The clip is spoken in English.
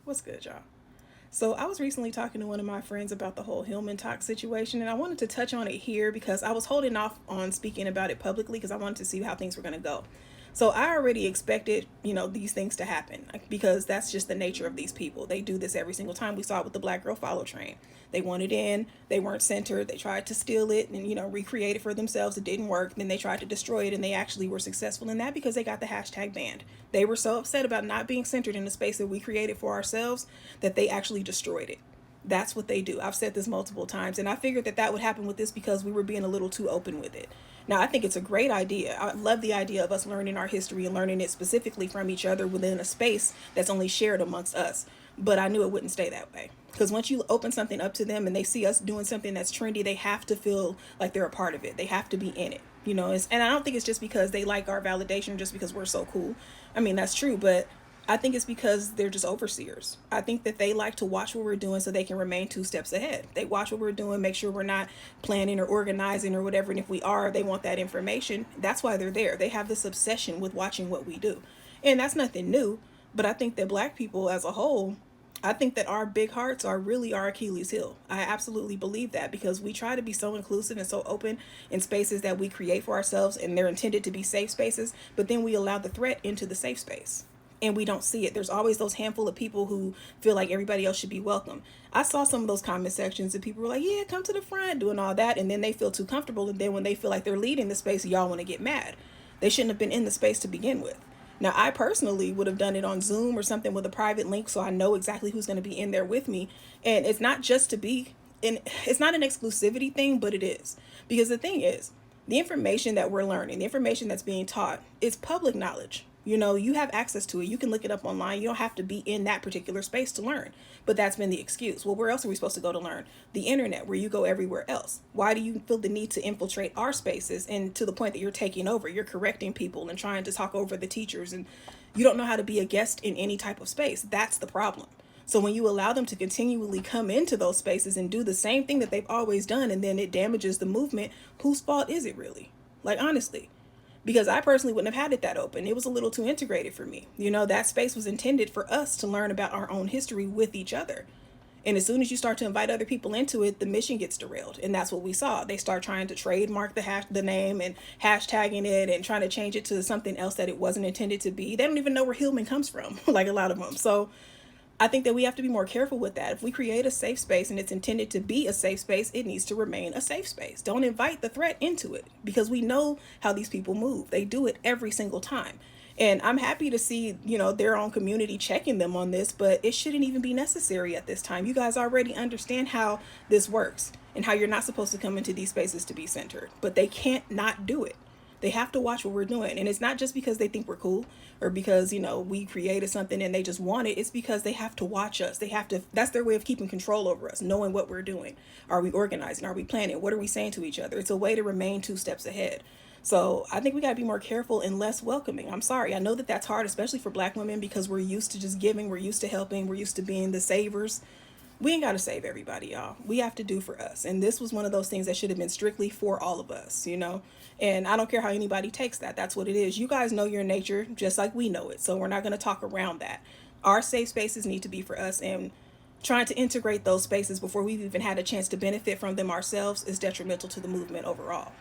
What's good, y'all? So, I was recently talking to one of my friends about the whole Hillman talk situation, and I wanted to touch on it here because I was holding off on speaking about it publicly because I wanted to see how things were going to go. So, I already expected, these things to happen because that's just the nature of these people. They do this every single time. We saw it with the Black Girl Follow train. They wanted in, they weren't centered, they tried to steal it and, recreate it for themselves. It didn't work. Then they tried to destroy it, and they actually were successful in that because they got the hashtag banned. They were so upset about not being centered in the space that we created for ourselves that they actually destroyed it. That's what they do. I've said this multiple times, and I figured that that would happen with this because we were being a little too open with it. Now, I think it's a great idea. I love the idea of us learning our history and learning it specifically from each other within a space that's only shared amongst us. But I knew it wouldn't stay that way. Because once you open something up to them and they see us doing something that's trendy, they have to feel like they're a part of it. They have to be in it. And I don't think it's just because they like our validation, just because we're so cool. I mean, that's true, but I think it's because they're just overseers. I think that they like to watch what we're doing so they can remain two steps ahead. They watch what we're doing, make sure we're not planning or organizing or whatever. And if we are, they want that information. That's why they're there. They have this obsession with watching what we do. And that's nothing new. But I think that Black people as a whole, I think that our big hearts are really our Achilles heel. I absolutely believe that because we try to be so inclusive and so open in spaces that we create for ourselves, and they're intended to be safe spaces, but then we allow the threat into the safe space and we don't see it. There's always those handful of people who feel like everybody else should be welcome. I saw some of those comment sections and people were like, yeah, come to the front, doing all that. And then they feel too comfortable. And then when they feel like they're leading the space, y'all want to get mad. They shouldn't have been in the space to begin with. Now, I personally would have done it on Zoom or something with a private link so I know exactly who's going to be in there with me. And it's not just to be, and it's not an exclusivity thing, but it is. Because the thing is, the information that we're learning, the information that's being taught is public knowledge. You have access to it. You can look it up online. You don't have to be in that particular space to learn. But that's been the excuse. Well, where else are we supposed to go to learn? The internet, where you go everywhere else. Why do you feel the need to infiltrate our spaces and to the point that you're taking over? You're correcting people and trying to talk over the teachers, and you don't know how to be a guest in any type of space. That's the problem. So when you allow them to continually come into those spaces and do the same thing that they've always done, and then it damages the movement, whose fault is it really? Like, honestly, because I personally wouldn't have had it that open. It was a little too integrated for me. That space was intended for us to learn about our own history with each other. And as soon as you start to invite other people into it, the mission gets derailed. And that's what we saw. They start trying to trademark the name and hashtagging it and trying to change it to something else that it wasn't intended to be. They don't even know where Hillman comes from, like a lot of them. So I think that we have to be more careful with that. If we create a safe space and it's intended to be a safe space, it needs to remain a safe space. Don't invite the threat into it because we know how these people move. They do it every single time. And I'm happy to see, their own community checking them on this, but it shouldn't even be necessary at this time. You guys already understand how this works and how you're not supposed to come into these spaces to be centered, but they can't not do it. They have to watch what we're doing. And it's not just because they think we're cool or because, we created something and they just want it. It's because they have to watch us. That's their way of keeping control over us, knowing what we're doing. Are we organizing? Are we planning? What are we saying to each other? It's a way to remain two steps ahead. So I think we got to be more careful and less welcoming. I'm sorry. I know that that's hard, especially for Black women, because we're used to just giving. We're used to helping. We're used to being the savers. We ain't got to save everybody, y'all. We have to do for us. And this was one of those things that should have been strictly for all of us. And I don't care how anybody takes that. That's what it is. You guys know your nature just like we know it. So we're not going to talk around that. Our safe spaces need to be for us. And trying to integrate those spaces before we've even had a chance to benefit from them ourselves is detrimental to the movement overall.